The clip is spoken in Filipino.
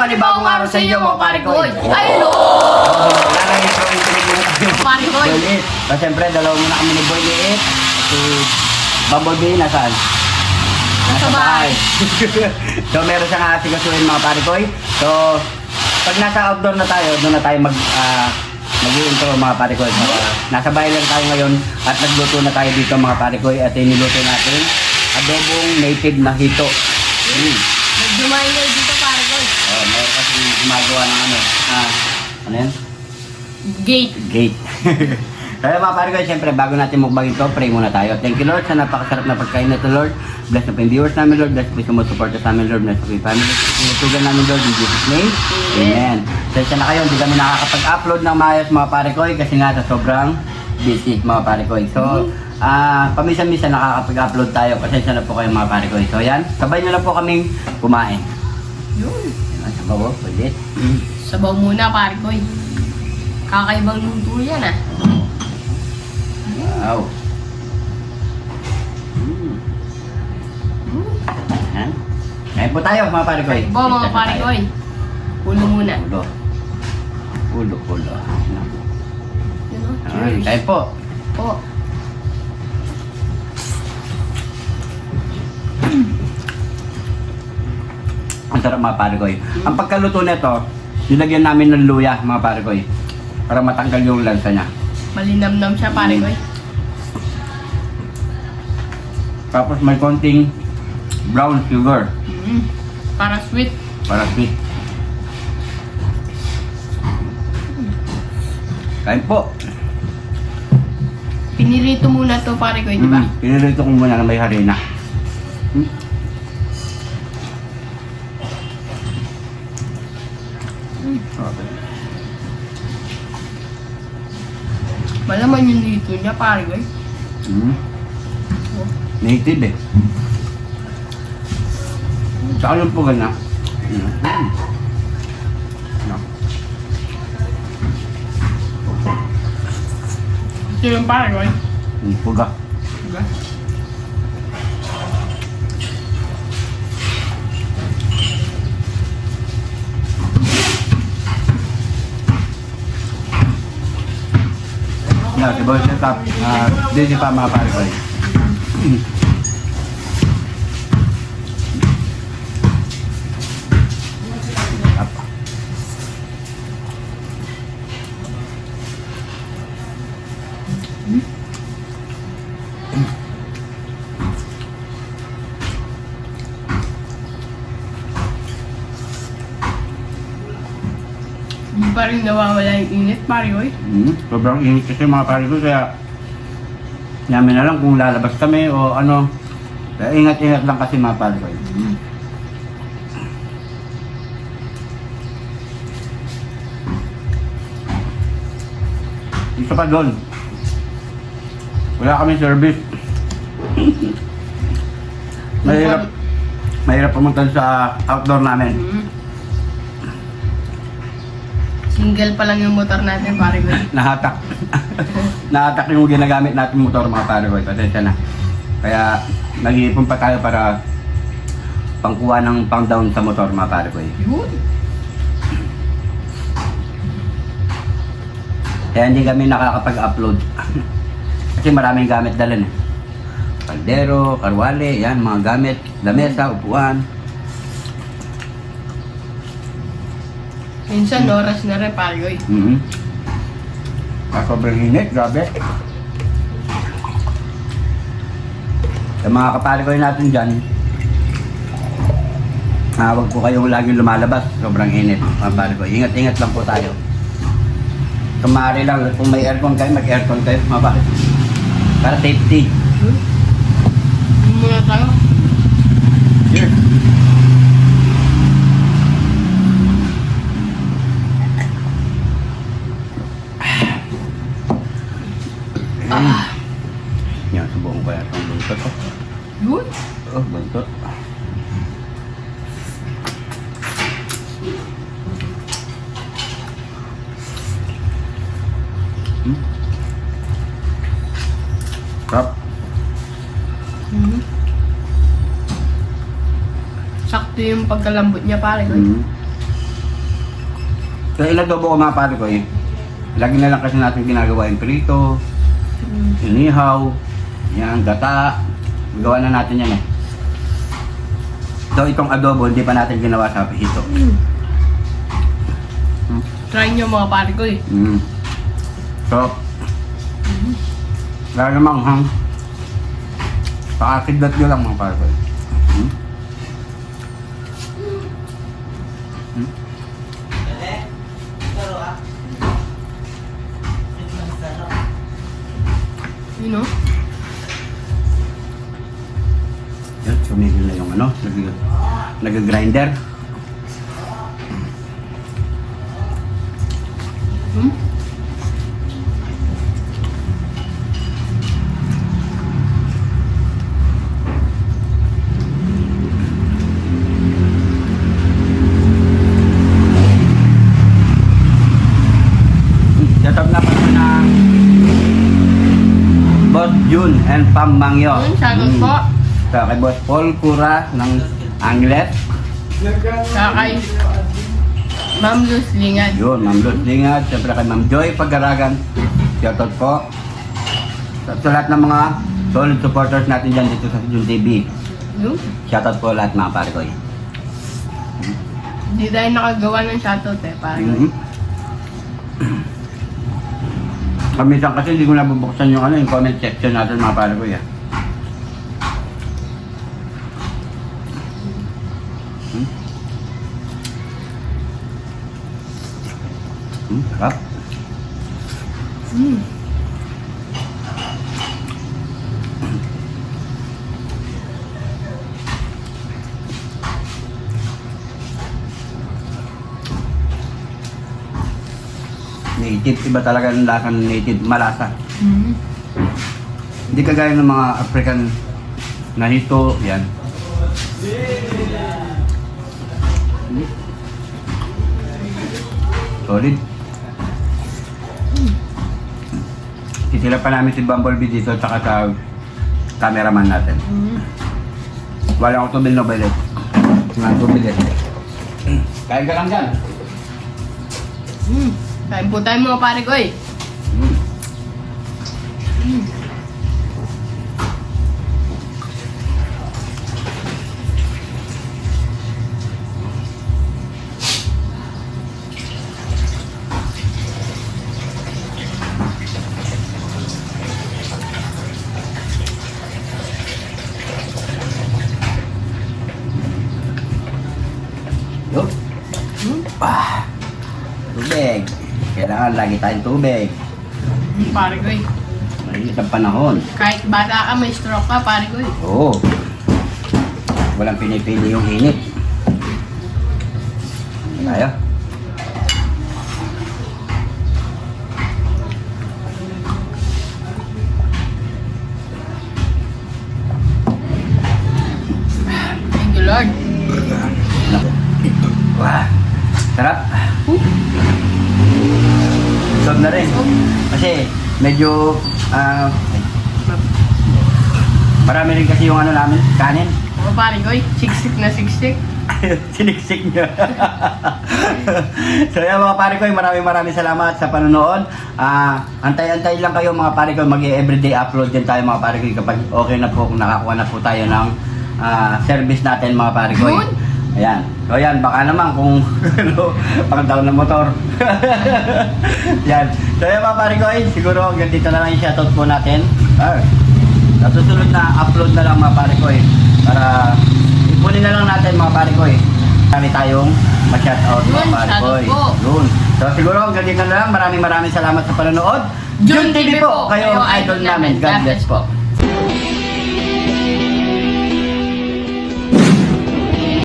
panibagong araw sa inyo mga pare ko. Ay, no! Wala lang yung intro muna tayo. Pare ko. Boylet. So, siyempre, dalawa muna kami ni Boylet. Si Bumblebee, nasaan? Nasa bahay. So, meron siyang asikasuhin mga pare ko. So, pag nasa outdoor na tayo, doon na tayo mag-i-intro mga pare ko. So, nasa bahay lang tayo ngayon at nagluto na tayo dito mga pare ko. At iniluto natin adobong native na hito. Nagdumaingay dito, pare ko. Oh, meron kasi gumagawa ng ano yan? Gate. Gate. Kaya mga pare ko, siyempre bago natin mukbang ito, pray muna tayo. Thank you Lord sa napakasarap na pagkain na ito Lord. Bless na po yung viewers namin Lord. Bless po yung sumusuporta sa amin Lord. Bless po yung family. Sinutugan namin Lord in Jesus name. Amen. Sensya na kayo, hindi kami nakakapag-upload ng maayos mga pare ko kasi nga sa sobrang busy mga pare ko. So, paminsan-minsan nakakapag-upload tayo. Pasensya na po kayo mga pare ko. So yan, sabay nyo na po kaming kumain. Yun. Sabaw, ulit. Sabaw muna, pare ko. Kakaibang luto yan, ah. Wow. Yan. Kain po tayo mga pare ko. Bo, mga pare ko. Ulo muna. Ulo. Ulo. Yun, oh. Ay, Cheers. kain po. Po. Ang sarap mga pare ko. Ang pagkaluto nito, nilagyan namin ng luya mga pare ko. Para matanggal yung lansa niya. Malinamnam siya, pare ko. Tapos may konting brown sugar Para sweet. para sweet. Kain po. Pinirito muna to, pare ko, di ba? Pinirito ko muna na may harina. Okay. Malaman yung dito niya, pare ko. Native eh. Saka yung pugan na. No. Ito yung pare ko. Puga. Diba? Yeah, si Boy Setup. Dito pa mga pare ko. Hindi pa rin nawawala yung init, pare ko. Sobrang init kasi mga pare ko kaya namin na lang kung lalabas kami o ano. Kaya ingat-ingat lang kasi mga pare ko. Isa pa doon. Wala kami service. Mahirap pumunta sa outdoor namin. Single pa lang yung motor natin, pare ko. Nahatak. Nahatak yung ginagamit natin motor mga pare ko. Pasensya na. Kaya nag-iipon pa tayo para pangkuha ng pang down sa motor mga pare ko. Yun. Kaya hindi kami nakakapag-upload. Kasi maraming gamit dalan eh. Kaldero, karwale, yan mga gamit. Lamesa, upuan. Minsan, oras na rin, pare ko. Sobrang init, grabe. Sa mga kapare ko natin dyan, huwag po kayong laging lumalabas. Sobrang init, mga pare ko. Ingat-ingat lang po tayo. Kumari lang, kung may aircon kayo, mag-aircon kayo, mga pare. Para safety. Hindi muna tayo. Here. Yan, subukan ko yata ang buntot ko. Yun. Oh, buntot. Sarap. Sakto yung pagkalambot niya, pare ko. So inadobo ko mga pare ko eh. Lagi na lang kasi natin ginagawa yung prito, inihaw, yan, gata. Gawa na natin yan eh. So itong adobo hindi pa natin ginawa sa hito. Try nyo mga pare ko eh. So, lalo namang hang. Pakakidlat nyo lang mga pare ko. You know? Yan, sumigil na yung ano, nag-grinder. Shoutout nga pala na Boss Jun and Pam Mangyo. Shoutout po. Sa kay Boss Paul Cura ng Anglet. Sa kay Ma'am Luz Lingad. Yun, Ma'am Luz Lingad. Siyempre kay Ma'am Joy Pagaragan. Shoutout po. Sa lahat ng mga solid supporters natin dyan dito sa Jun TV. Yung? Shoutout po lahat mga pare ko. Hindi tayo nakagawa ng shoutout eh, pare ko. Minsan kasi hindi ko nabubuksan yung ano, yung comment section natin mga pare ko. Sarap. Native, iba talaga ng lasa ng native, malasa. Hindi kagaya ng mga African na hito, yan. Solid. Titira pa namin si Bumblebee dito tsaka sa cameraman natin. Wala akong tubil na balit. Mga tubil eh. Kain ka lang dyan. Kain po tayo mga pare ko eh. Yup. Tubig. Kailangan lagi tayong tubig. Pare ko eh. Mainit ang panahon. Kahit bata ka, may stroke ka, pare ko eh. Oo. Walang pinipili yung init. Tayo. Thank you, Lord. Wah. Sarap. Sob na rin. Kasi medyo marami rin kasi yung ano namin, kanin. Mga pare ko eh, siksik na siksik. Siniksik nyo. So yan mga pare ko, maraming salamat sa panonood. Antay-antay lang kayo mga pare ko, mag-everyday upload din tayo mga pare ko kapag okay na po, kung nakakuha na po tayo ng service natin mga pare ko. Good. Ayan. So yan, baka naman kung ano, pang down ng motor. Yan. So yan mga pare ko, siguro hanggang dito na lang yung shoutout po natin. Sa susunod na upload na lang mga pare ko para ipunin na lang natin mga pare ko Marami tayong ma-shoutout mga Yun, pare ko shoutout po. Yun. So siguro hanggang dito na lang. Maraming salamat sa panonood. Jun TV po, kayo ang idol namin. God bless po.